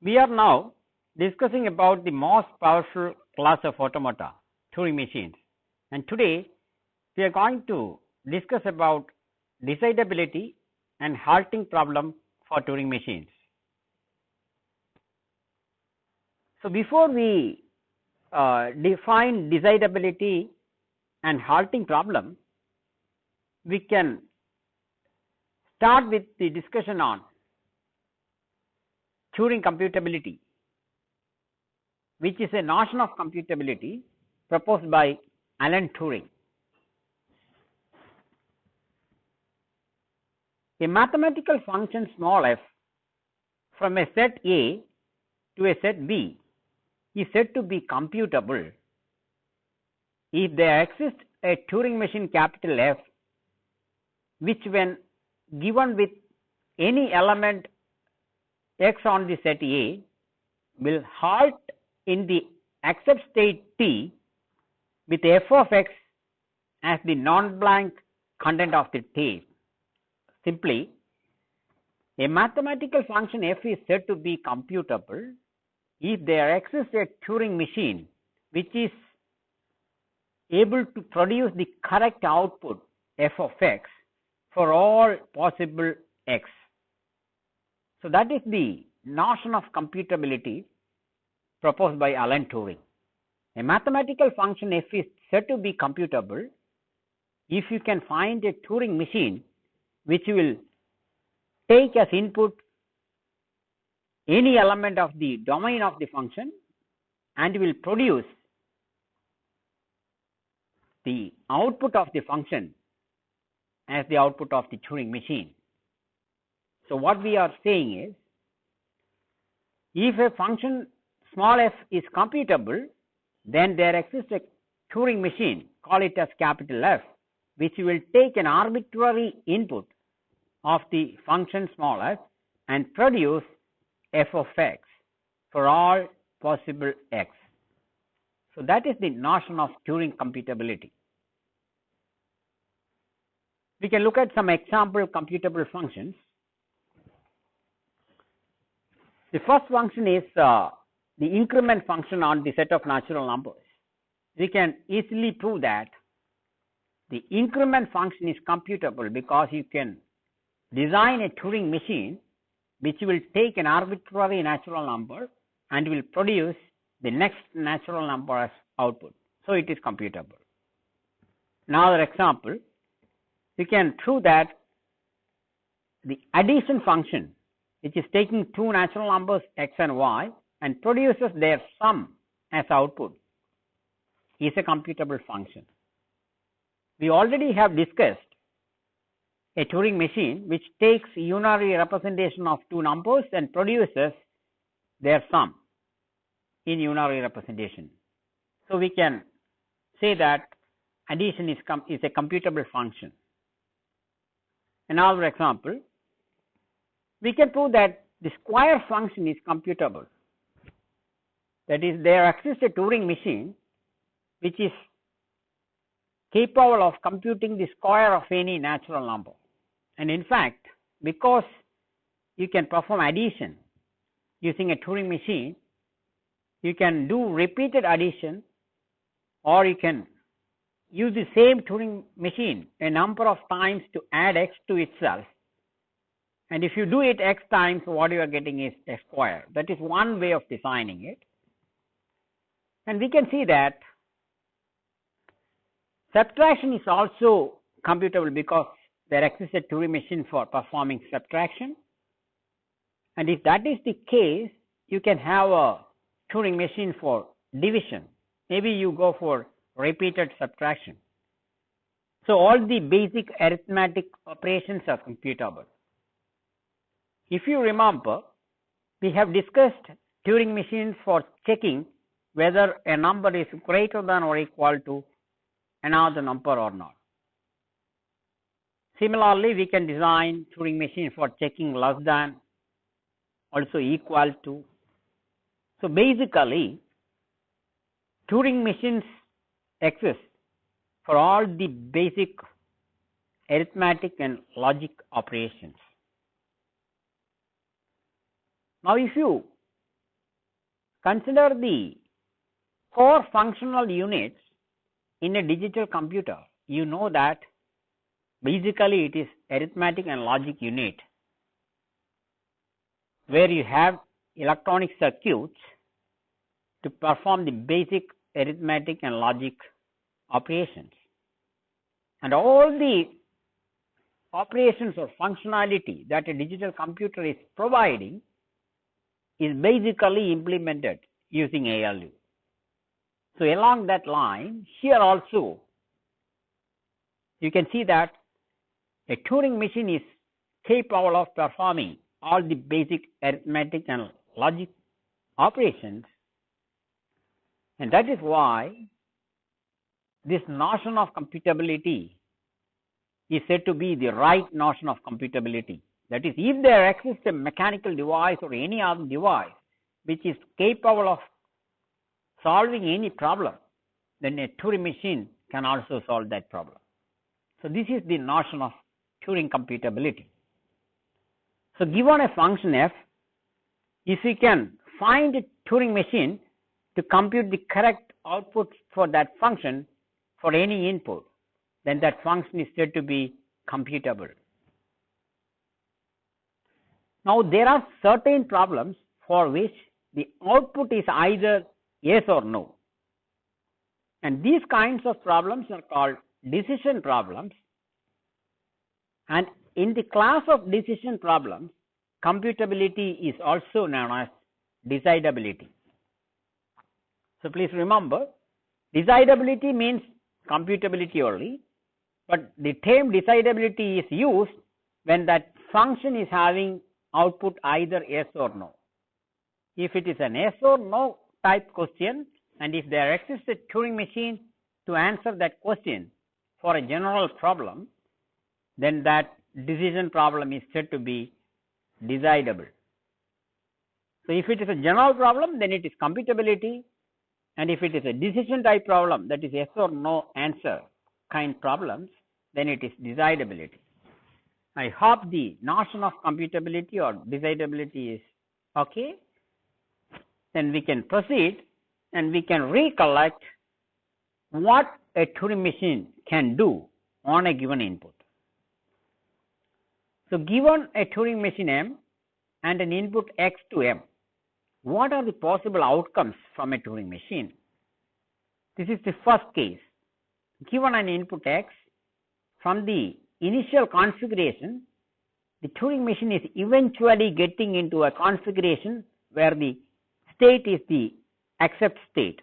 We are now discussing about the most powerful class of automata, Turing machines, and today we are going to discuss about decidability and halting problem for Turing machines. So, before we define decidability and halting problem, we can start with the discussion on Turing computability, which is a notion of computability proposed by Alan Turing. A mathematical function small f from a set A to a set B is said to be computable if there exists a Turing machine capital F, which when given with any element x on the set A will halt in the accept state T with f of x as the non-blank content of the tape. Simply, a mathematical function f is said to be computable if there exists a Turing machine which is able to produce the correct output f of x for all possible x. So, that is the notion of computability proposed by Alan Turing. A mathematical function f is said to be computable if you can find a Turing machine which will take as input any element of the domain of the function and will produce the output of the function as the output of the Turing machine. So, what we are saying is, if a function small f is computable, then there exists a Turing machine, call it as capital F, which will take an arbitrary input of the function small f and produce f of x for all possible x. So, that is the notion of Turing computability. We can look at some example computable functions. The first function is the increment function on the set of natural numbers. We can easily prove that the increment function is computable because you can design a Turing machine which will take an arbitrary natural number and will produce the next natural number as output. So, it is computable. Another example, we can prove that the addition function, which is taking two natural numbers x and y and produces their sum as output, is a computable function. We already have discussed a Turing machine which takes unary representation of two numbers and produces their sum in unary representation. So, we can say that addition is a computable function. Another example, we can prove that the square function is computable. That is, there exists a Turing machine which is capable of computing the square of any natural number. And in fact, because you can perform addition using a Turing machine, you can do repeated addition, or you can use the same Turing machine a number of times to add x to itself. And if you do it x times, what you are getting is a square. That is one way of designing it. And we can see that subtraction is also computable because there exists a Turing machine for performing subtraction. And if that is the case, you can have a Turing machine for division. Maybe you go for repeated subtraction. So, all the basic arithmetic operations are computable. If you remember, we have discussed Turing machines for checking whether a number is greater than or equal to another number or not. Similarly, we can design Turing machine for checking less than, also equal to. So, basically, Turing machines exist for all the basic arithmetic and logic operations. Now, if you consider the core functional units in a digital computer. You know that basically it is arithmetic and logic unit, where you have electronic circuits to perform the basic arithmetic and logic operations. And all the operations or functionality that a digital computer is providing is basically implemented using ALU. So along that line, here also you can see that a Turing machine is capable of performing all the basic arithmetic and logic operations, and that is why this notion of computability is said to be the right notion of computability. That is, if there exists a mechanical device or any other device which is capable of solving any problem, then a Turing machine can also solve that problem. So this is the notion of Turing computability. So given a function f, if we can find a Turing machine to compute the correct output for that function for any input, then that function is said to be computable. Now there are certain problems for which the output is either yes or no, and these kinds of problems are called decision problems, and in the class of decision problems, computability is also known as decidability. So please remember, decidability means computability only, but the term decidability is used when that function is having output either yes or no. If it is an yes or no type question, and if there exists a Turing machine to answer that question for a general problem, then that decision problem is said to be decidable. So if it is a general problem, then it is computability, and if it is a decision type problem, that is yes or no answer kind problems, then it is decidability. I hope the notion of computability or decidability is okay. Then we can proceed and we can recollect what a Turing machine can do on a given input. So given a Turing machine M and an input x to M, what are the possible outcomes from a Turing machine? This is the first case. Given an input x, from the initial configuration, the Turing machine is eventually getting into a configuration where the state is the accept state.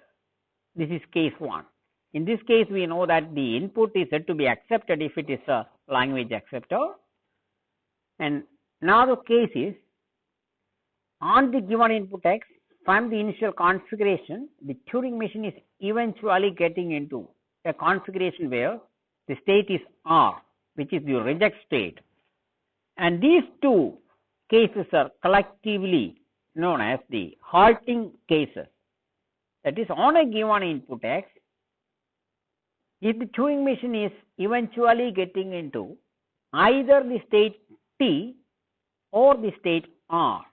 This is case 1. In this case, we know that the input is said to be accepted if it is a language acceptor. And another case is, on the given input x, from the initial configuration, the Turing machine is eventually getting into a configuration where the state is R, which is the reject state. And these two cases are collectively known as the halting cases. That is, on a given input x, if the Turing machine is eventually getting into either the state T or the state R,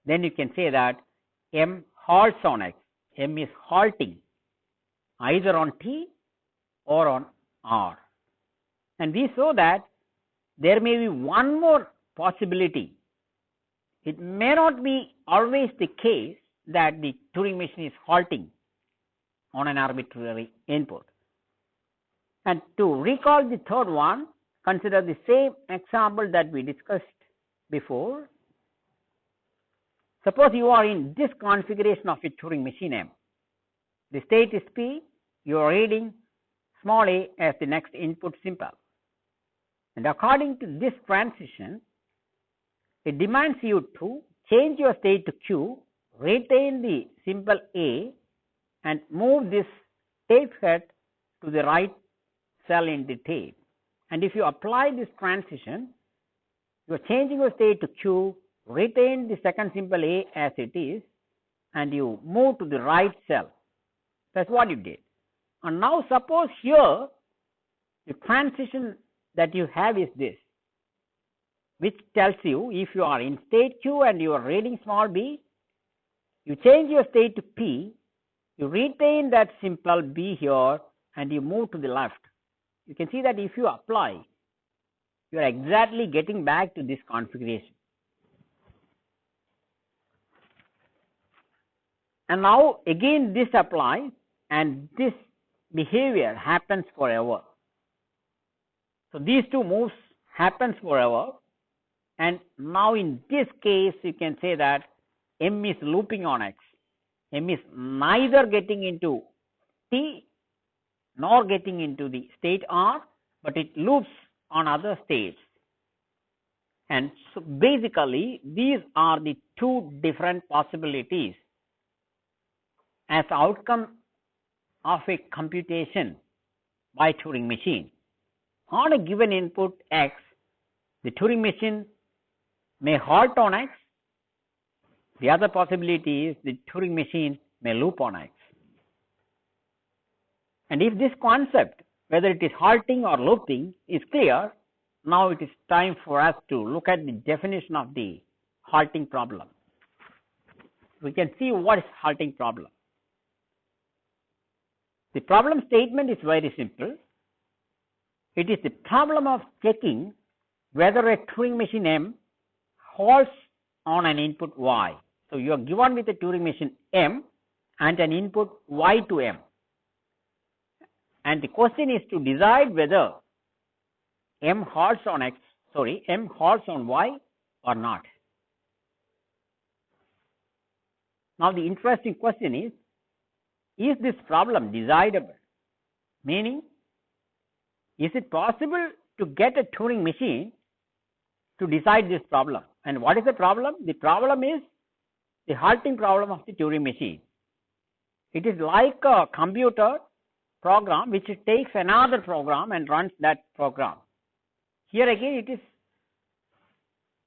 then you can say that M halts on x. M is halting either on T or on R. And we saw that there may be one more possibility. It may not be always the case that the Turing machine is halting on an arbitrary input. And to recall the third one, consider the same example that we discussed before. Suppose you are in this configuration of a Turing machine M. The state is P, you are reading small a as the next input simple. And according to this transition, it demands you to change your state to Q, retain the symbol A, and move this tape head to the right cell in the tape. And if you apply this transition, you are changing your state to Q, retain the second symbol A as it is, and you move to the right cell. That's what you did. And now suppose here the transition that you have is this, which tells you if you are in state Q and you are reading small b, You change your state to P, you retain that simple B here, and you move to the left. You can see that if you apply, you are exactly getting back to this configuration. And now again this applies, and this behavior happens forever. So these two moves happens forever, and now in this case you can say that M is looping on X. M is neither getting into T nor getting into the state R, but it loops on other states. And so basically these are the two different possibilities as outcome of a computation by Turing machine. On a given input X, the Turing machine may halt on X. The other possibility is the Turing machine may loop on X. And if this concept, whether it is halting or looping, is clear, now it is time for us to look at the definition of the halting problem. We can see what is halting problem. The problem statement is very simple. It is the problem of checking whether a Turing machine M halts on an input Y. So you are given with a Turing machine M and an input Y to M. And the question is to decide whether M halts on Y or not. Now the interesting question is this problem decidable? Meaning, is it possible to get a Turing machine to decide this problem? And what is the problem? The problem is the halting problem of the Turing machine. It is like a computer program which takes another program and runs that program. Here again it is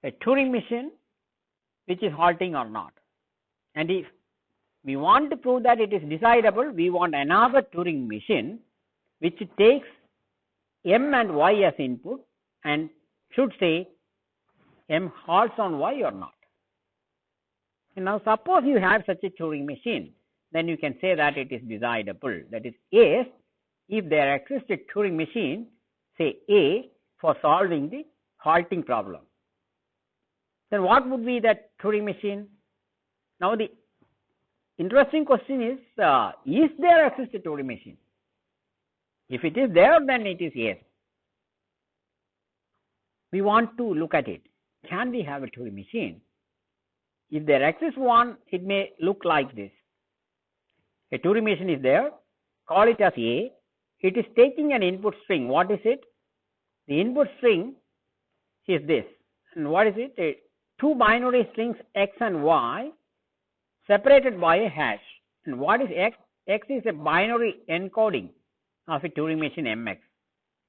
a Turing machine which is halting or not. And if we want to prove that it is decidable, we want another Turing machine which takes M and Y as input and should say M halts on Y or not. And now suppose you have such a Turing machine, then you can say that it is decidable. That is, if there exists a Turing machine, say A, for solving the halting problem, then what would be that Turing machine? Now the interesting question is there exists a Turing machine? If it is there, then it is yes. We want to look at it. Can we have a Turing machine? If there exists one, it may look like this. A Turing machine is there, call it as A. It is taking an input string. What is it? The input string is this. And what is it? Two binary strings X and Y separated by a hash. And what is X? X is a binary encoding of a Turing machine MX.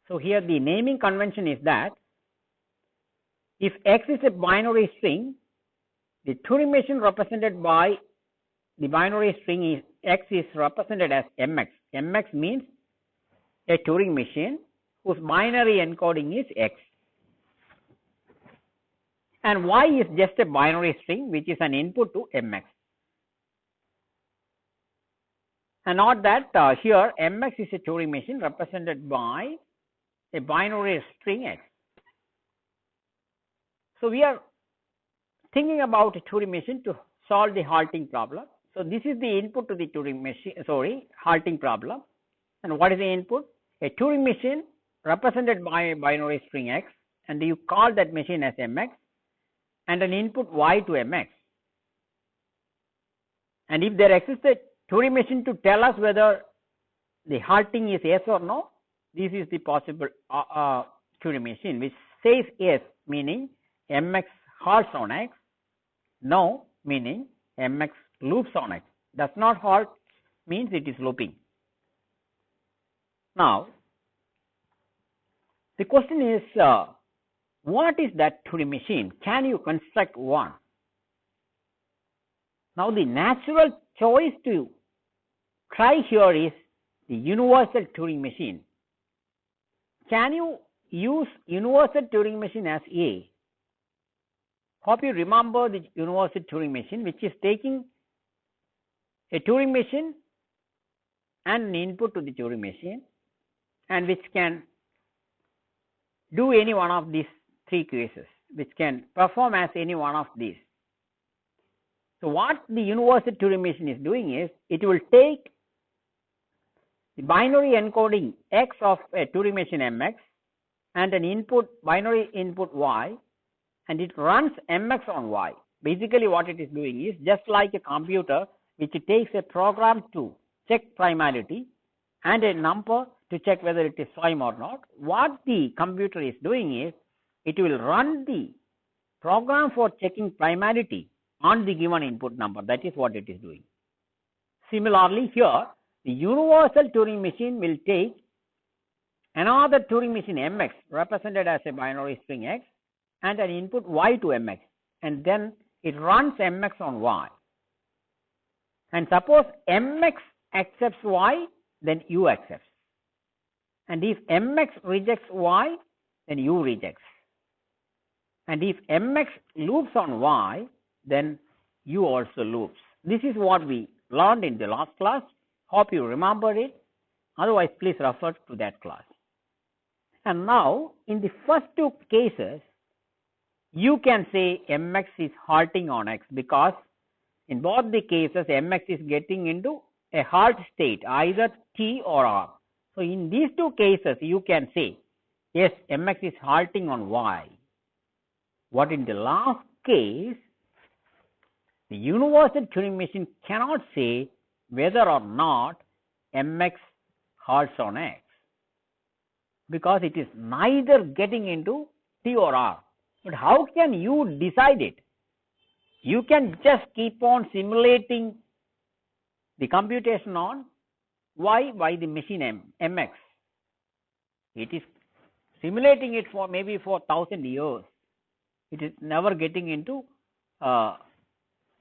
So here the naming convention is that if X is a binary string, the Turing machine represented by the binary string is X is represented as MX. MX means a Turing machine whose binary encoding is X. And Y is just a binary string which is an input to MX. And note that here MX is a Turing machine represented by a binary string X. So we are thinking about a Turing machine to solve the halting problem. So this is the input to the Turing machine, halting problem. And what is the input? A Turing machine represented by a binary string X, and you call that machine as MX, and an input Y to MX. And if there exists a Turing machine to tell us whether the halting is yes or no, this is the possible Turing machine which says yes, meaning MX halts on X, no, meaning MX loops on X. Does not halt means it is looping. Now, the question is, what is that Turing machine? Can you construct one? Now, the natural choice to try here is the universal Turing machine. Can you use universal Turing machine as A? Hope you remember the universal Turing machine which is taking a Turing machine and an input to the Turing machine, and which can do any one of these three cases, which can perform as any one of these. So, what the universal Turing machine is doing is, it will take the binary encoding x of a Turing machine mx and an input binary input y, and it runs mx on y. Basically what it is doing is just like a computer which takes a program to check primality and a number to check whether it is prime or not. What the computer is doing is, it will run the program for checking primality on the given input number. That is what it is doing. Similarly, here the universal Turing machine will take another Turing machine mx represented as a binary string x and an input y to mx, and then it runs mx on y. And suppose mx accepts y, then u accepts, and if mx rejects y, then u rejects, and if mx loops on y, then u also loops. This is what we learned in the last class. Hope you remember it. Otherwise, please refer to that class. And now, in the first two cases, you can say mx is halting on x, because in both the cases mx is getting into a halt state, either t or r. So, in these two cases you can say yes, mx is halting on y. What in the last case, the universal Turing machine cannot say whether or not mx halts on x, because it is neither getting into t or r. But how can you decide it? You can just keep on simulating the computation on y by the machine mx. It is simulating it for maybe for 1000 years. It is never getting into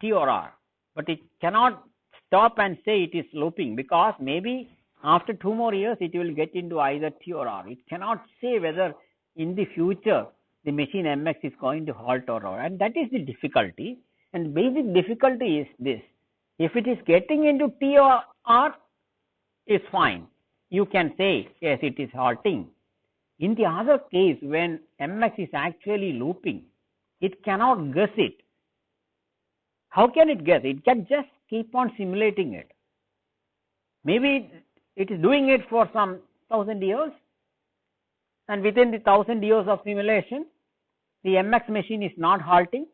t or r, but it cannot stop and say it is looping, because maybe after 2 more years it will get into either t or r. It cannot say whether in the future the machine mx is going to halt or not, and that is the difficulty. And basic difficulty is this: if it is getting into t or r, is fine, you can say yes, it is halting. In the other case, when mx is actually looping, it cannot guess it. How can it guess? It can just keep on simulating it. Maybe it is doing it for some 1000 years, and within the 1000 years of simulation, the mx machine is not halting.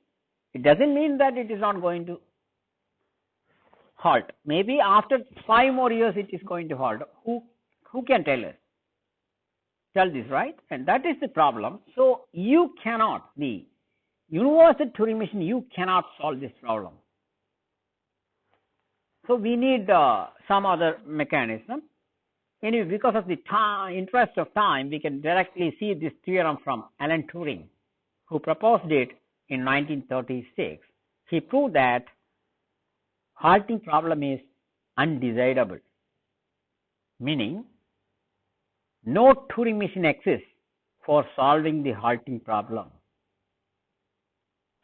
It doesn't mean that it is not going to halt. Maybe after 5 more years it is going to halt. Who can tell us? Tell this, right? And that is the problem. So you cannot, the universal Turing machine, you cannot solve this problem. So we need some other mechanism. Anyway, because of the interest of time, we can directly see this theorem from Alan Turing, who proposed it in 1936. He proved that halting problem is undecidable, meaning no Turing machine exists for solving the halting problem.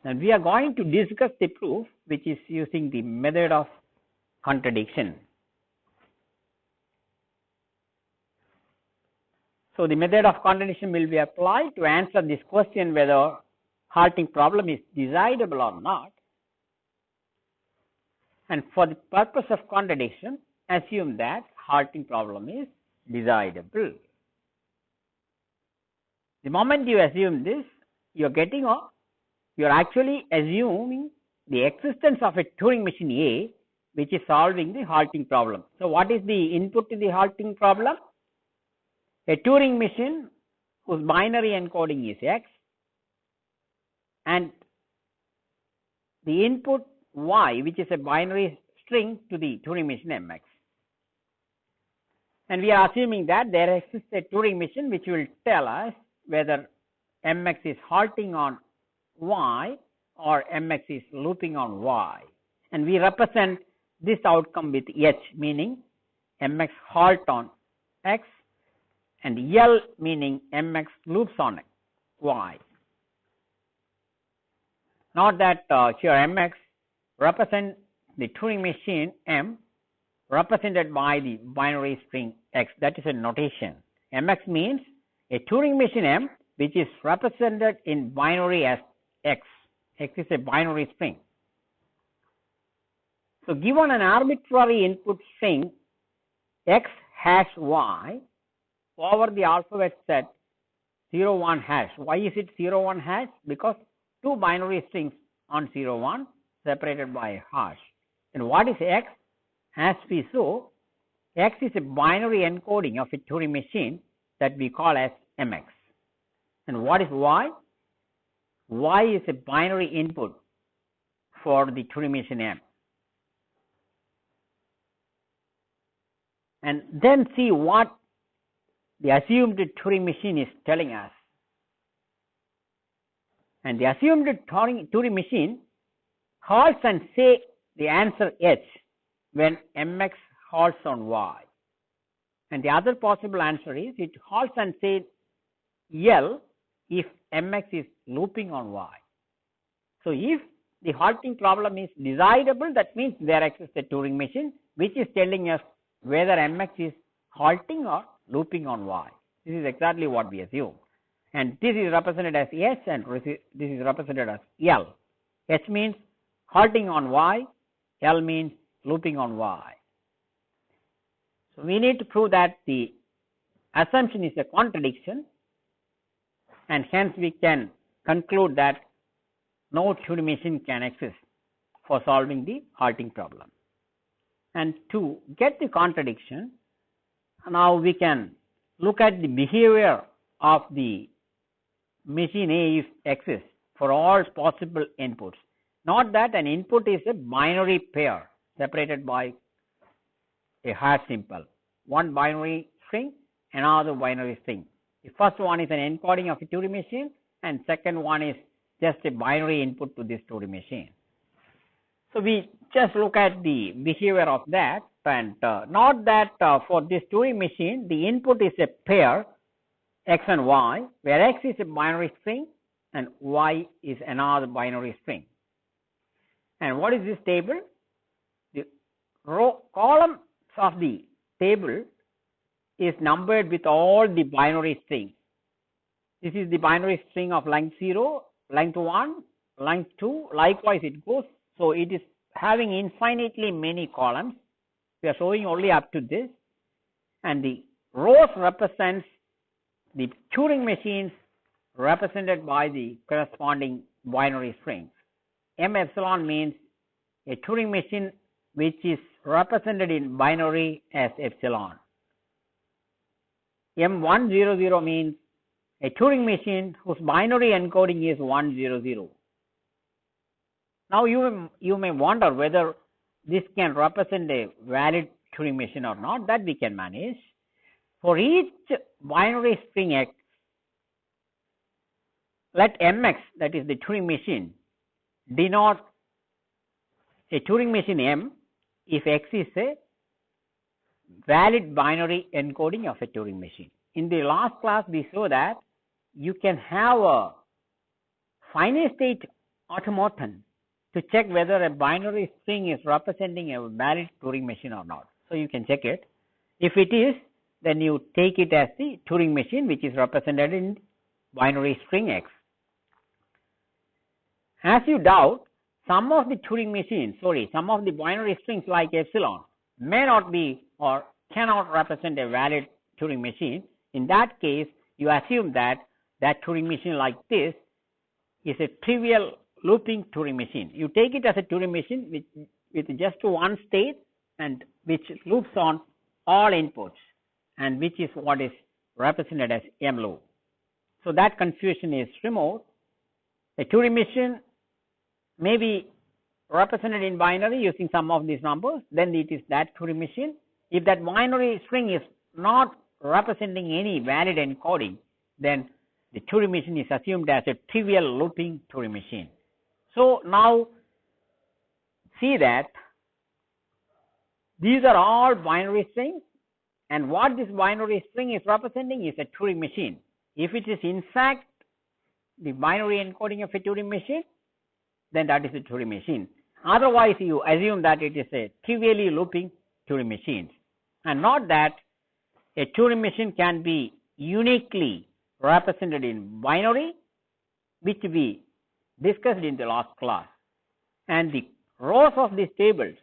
And we are going to discuss the proof, which is using the method of contradiction. So the method of contradiction will be applied to answer this question whether halting problem is decidable or not. And for the purpose of contradiction, assume that halting problem is decidable. The moment you assume this, you are actually assuming the existence of a Turing machine A, which is solving the halting problem. So what is the input to the halting problem? A Turing machine whose binary encoding is x, and the input y, which is a binary string to the Turing machine mx. And we are assuming that there exists a Turing machine which will tell us whether mx is halting on y or mx is looping on y. And we represent this outcome with h, meaning mx halt on x, and L meaning mx loops on y. Note that here mx represents the Turing machine m, represented by the binary string X. That is a notation. Mx means a Turing machine M which is represented in binary as X. X is a binary string. So, given an arbitrary input string X hash Y over the alphabet set 0 1 hash. Why is it 0 1 hash? Because two binary strings on 0 1 separated by a hash. And what is X? As we saw, X is a binary encoding of a Turing machine that we call as MX. And what is Y? Y is a binary input for the Turing machine M. And then see what the assumed Turing machine is telling us. And the assumed Turing machine halts and say the answer H when MX halts on Y. And the other possible answer is it halts and says L if MX is looping on Y. So, if the halting problem is decidable, that means there exists a Turing machine which is telling us whether MX is halting or looping on Y. This is exactly what we assume. And this is represented as S and this is represented as L. H means halting on Y, L means looping on Y. So, we need to prove that the assumption is a contradiction, and hence we can conclude that no Turing machine can exist for solving the halting problem. And to get the contradiction, now we can look at the behavior of the machine A if exists for all possible inputs. Not that an input is a binary pair separated by a hash symbol, one binary string, another binary string. The first one is an encoding of a Turing machine, and second one is just a binary input to this Turing machine. So, we just look at the behavior of that, and not that for this Turing machine the input is a pair X and Y, where X is a binary string and Y is another binary string. And what is this table? The columns of the table is numbered with all the binary strings. This is the binary string of length 0, length 1, length 2, likewise it goes. So, it is having infinitely many columns. We are showing only up to this, and the rows represents the Turing machines represented by the corresponding binary strings. M epsilon means a Turing machine which is represented in binary as epsilon. M100 means a Turing machine whose binary encoding is 100. Now, you may wonder whether this can represent a valid Turing machine or not. That we can manage. For each binary string X, let Mx, that is the Turing machine, denote a Turing machine M if X is a valid binary encoding of a Turing machine. In the last class, we saw that you can have a finite state automaton to check whether a binary string is representing a valid Turing machine or not. So, you can check it. If it is, then you take it as the Turing machine which is represented in binary string X. As you doubt, some of the binary strings like epsilon may not be or cannot represent a valid Turing machine. In that case, you assume that Turing machine like this is a trivial looping Turing machine. You take it as a Turing machine with just one state and which loops on all inputs, and which is what is represented as M loop. So, that confusion is removed. A Turing machine may be represented in binary using some of these numbers, then it is that Turing machine. If that binary string is not representing any valid encoding, then the Turing machine is assumed as a trivial looping Turing machine. So, now see that these are all binary strings, and what this binary string is representing is a Turing machine. If it is in fact the binary encoding of a Turing machine, then that is a Turing machine. Otherwise, you assume that it is a trivially looping Turing machines, and not that a Turing machine can be uniquely represented in binary, which we discussed in the last class, and the rows of these tables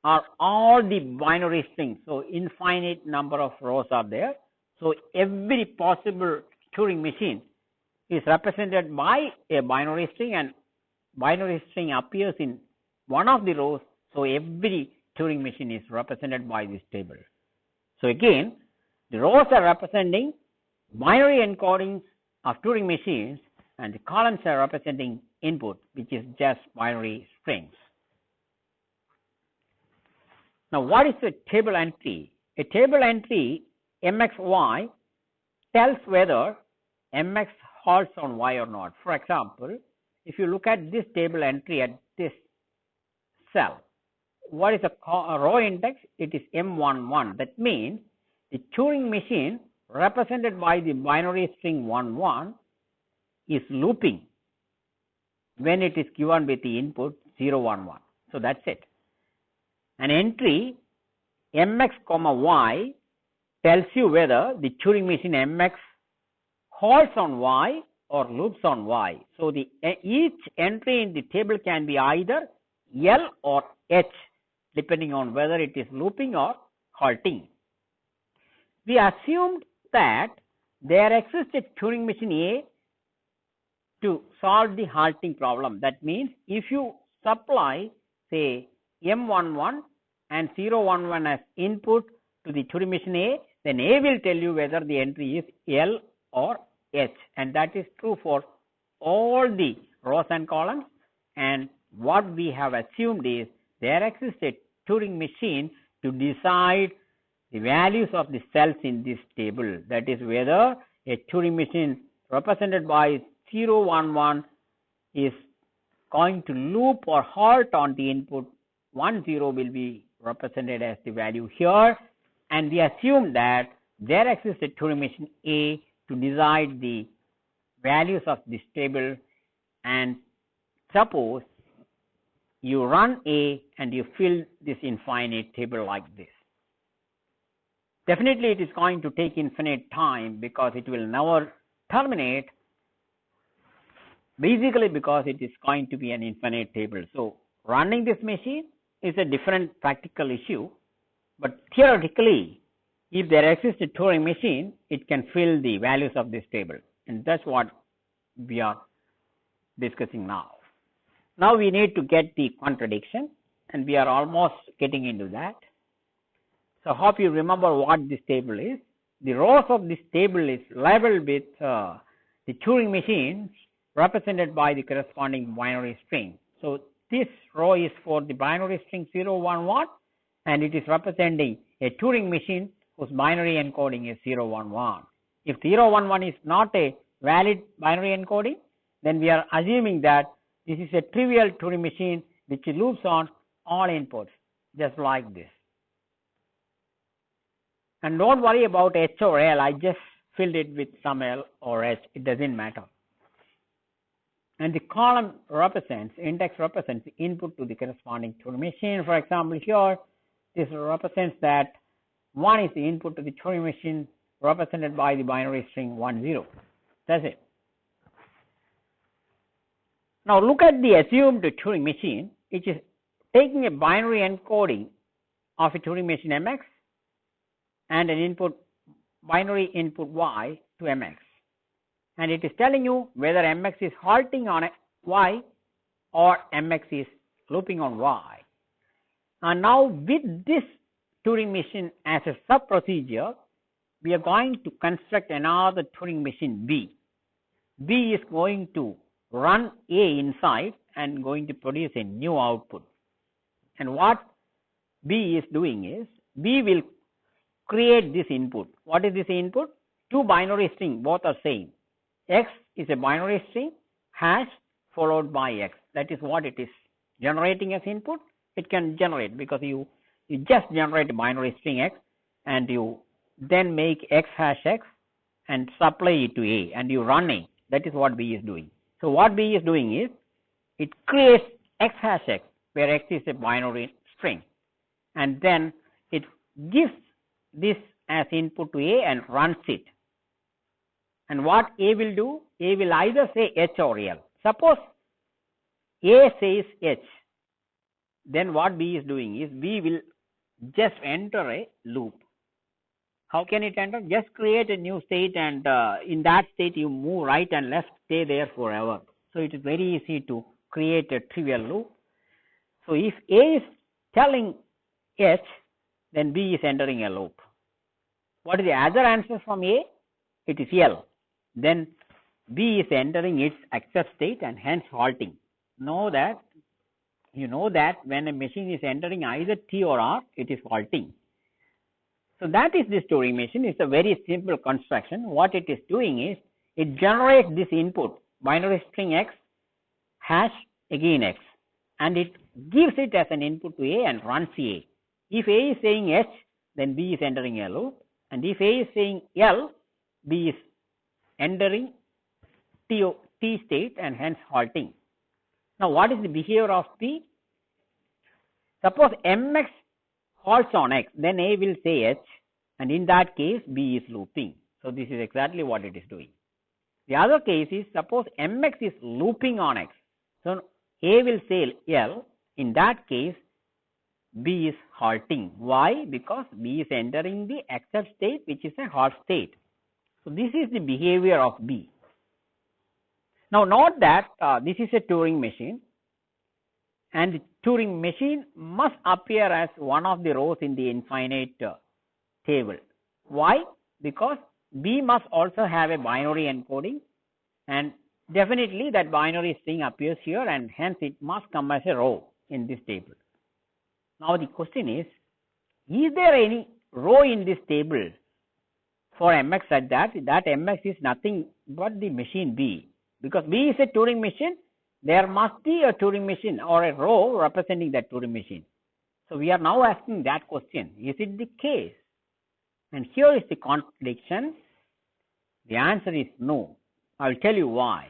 are all the binary strings. So, infinite number of rows are there. So, every possible Turing machine is represented by a binary string, and binary string appears in one of the rows. So, every Turing machine is represented by this table. So, again the rows are representing binary encodings of Turing machines, and the columns are representing input, which is just binary strings. Now, what is a table entry? A table entry mxy tells whether mx halts on y or not. For example, if you look at this table entry at this cell, what is a row index? It is M11. That means the Turing machine represented by the binary string 11 is looping when it is given with the input 011. So, that is it. An entry mx comma y tells you whether the Turing machine mx halts on y or loops on y. So, each entry in the table can be either L or H, depending on whether it is looping or halting. We assumed that there exists a Turing machine A to solve the halting problem. That means, if you supply say M11 and 011 as input to the Turing machine A, then A will tell you whether the entry is L or H, and that is true for all the rows and columns. And what we have assumed is there exists a Turing machine to decide the values of the cells in this table. That is, whether a Turing machine represented by 011 is going to loop or halt on the input. 10 will be represented as the value here, and we assume that there exists a Turing machine A to decide the values of this table. And suppose you run A and you fill this infinite table like this. Definitely it is going to take infinite time, because it will never terminate, basically because it is going to be an infinite table. So, running this machine is a different practical issue, but theoretically, if there exists a Turing machine, it can fill the values of this table, and that is what we are discussing now. Now, we need to get the contradiction, and we are almost getting into that. So, hope you remember what this table is. The rows of this table is labeled with the Turing machines represented by the corresponding binary string. So, this row is for the binary string 011, and it is representing a Turing machine whose binary encoding is 011. If 011 is not a valid binary encoding, then we are assuming that this is a trivial Turing machine which loops on all inputs, just like this. And don't worry about H or L, I just filled it with some L or H, it doesn't matter. And the column represents, index represents the input to the corresponding Turing machine. For example, here this represents that 1 is the input to the Turing machine represented by the binary string 10. That's it. Now, look at the assumed Turing machine, which is taking a binary encoding of a Turing machine mx and an input binary input y to mx, and it is telling you whether mx is halting on y or mx is looping on y. And now, with this Turing machine as a sub procedure, we are going to construct another Turing machine B. B is going to run A inside and going to produce a new output. And what B is doing is, B will create this input. What is this input? Two binary string, both are same. X is a binary string, hash followed by X. That is what it is generating as input. It can generate because you just generate a binary string X and you then make X hash X and supply it to A and you run A. That is what B is doing. So, what B is doing is, it creates X hash X, where X is a binary string, and then it gives this as input to A and runs it. And what A will do? A will either say H or L. Suppose A says H, then what B is doing is B will just enter a loop. How can it enter? Just create a new state, and in that state you move right and left, stay there forever. So it is very easy to create a trivial loop. So if A is telling H, then B is entering a loop. What is the other answer from A? It is L. Then B is entering its accept state and hence halting. You know that when a machine is entering either T or R, it is halting. So that is this Turing machine. It's a very simple construction. What it is doing is it generates this input, binary string X, hash again X, and it gives it as an input to A and runs A. If A is saying H, then B is entering a loop, and if A is saying L, B is entering T state and hence halting. Now, what is the behavior of B? Suppose Mx halts on X, then A will say H, and in that case B is looping. So this is exactly what it is doing. The other case is, suppose Mx is looping on X, so A will say L, in that case B is halting. Why? Because B is entering the accept state, which is a halt state. So this is the behavior of B. Now note that this is a Turing machine, and the Turing machine must appear as one of the rows in the infinite table. Why? Because B must also have a binary encoding, and definitely that binary string appears here, and hence it must come as a row in this table. Now the question is there any row in this table for Mx such that Mx is nothing but the machine B? Because B is a Turing machine, there must be a Turing machine or a row representing that Turing machine. So we are now asking that question, is it the case? And here is the contradiction. The answer is no. I will tell you why.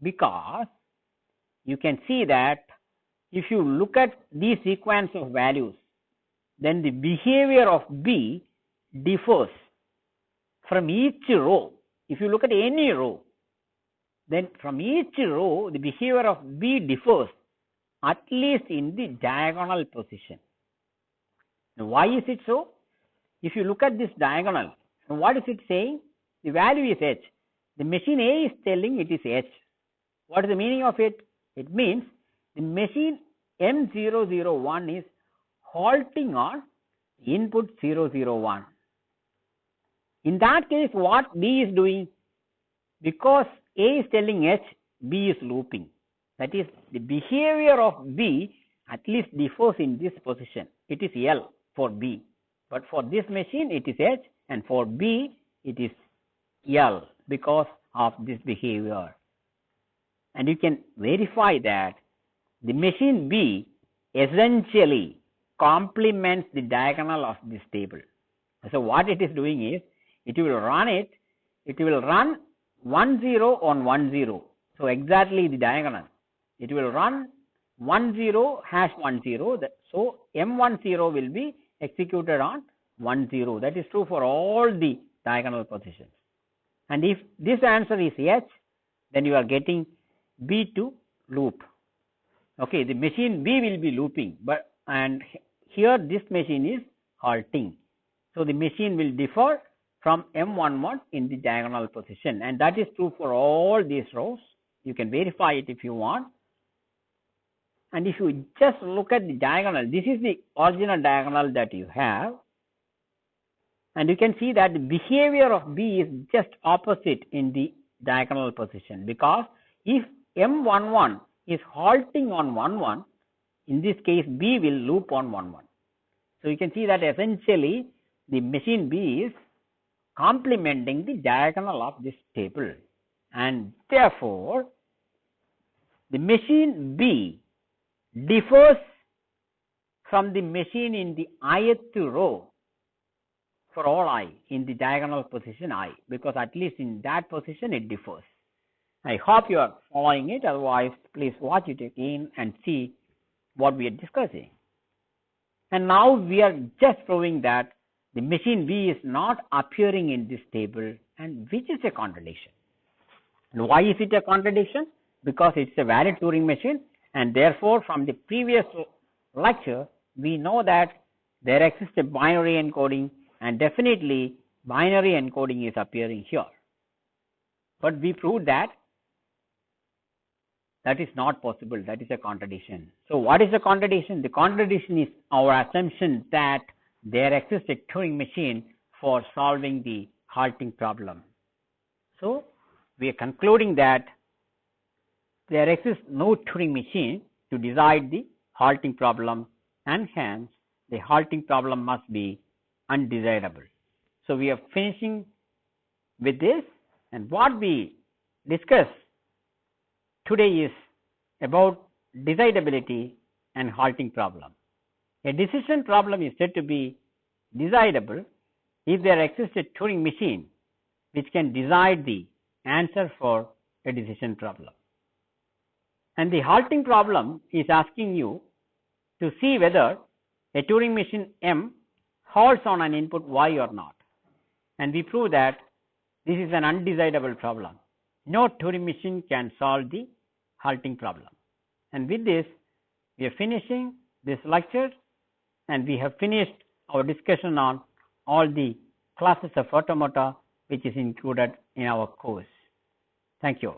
Because you can see that if you look at these sequence of values, then the behavior of B differs from each row. If you look at any row, then from each row the behavior of B differs at least in the diagonal position. Now why is it so? If you look at this diagonal, what is it saying? The value is H. The machine A is telling it is H. What is the meaning of it? It means the machine M001 is halting on input 001. In that case, what B is doing? Because A is telling H, B is looping. That is, the behavior of B at least differs in this position. It is L for B. But for this machine, it is H, and for B, it is L because of this behavior. And you can verify that the machine B essentially complements the diagonal of this table. So what it is doing is, it will run 1 0 on 1 0. So exactly the diagonal. It will run 1 0 hash 1 0. So M10 will be executed on 1 0. That is true for all the diagonal positions. And if this answer is H, then you are getting B to loop. Okay, the machine B will be looping, and here this machine is halting. So the machine will differ from M11 in the diagonal position, and that is true for all these rows. You can verify it if you want. And if you just look at the diagonal, this is the original diagonal that you have, and you can see that the behavior of B is just opposite in the diagonal position, because if M11 is halting on 1 1, in this case B will loop on 1 1. So you can see that essentially the machine B is complementing the diagonal of this table, and therefore the machine B differs from the machine in the ith row for all I in the diagonal position I, because at least in that position it differs. I hope you are following it, otherwise please watch it again and see what we are discussing. And now we are just proving that the machine V is not appearing in this table, and which is a contradiction. And why is it a contradiction? Because it's a valid Turing machine, and therefore from the previous lecture we know that there exists a binary encoding, and definitely binary encoding is appearing here. But we proved that that is not possible. That is a contradiction. So what is the contradiction? The contradiction is our assumption that there exists a Turing machine for solving the halting problem. So we are concluding that there exists no Turing machine to decide the halting problem, and hence the halting problem must be undesirable. So we are finishing with this, and what we discuss today is about decidability and halting problem. A decision problem is said to be decidable if there exists a Turing machine which can decide the answer for a decision problem. And the halting problem is asking you to see whether a Turing machine M halts on an input Y or not. And we prove that this is an undecidable problem. No Turing machine can solve the halting problem. And with this, we are finishing this lecture, and we have finished our discussion on all the classes of automata which is included in our course. Thank you.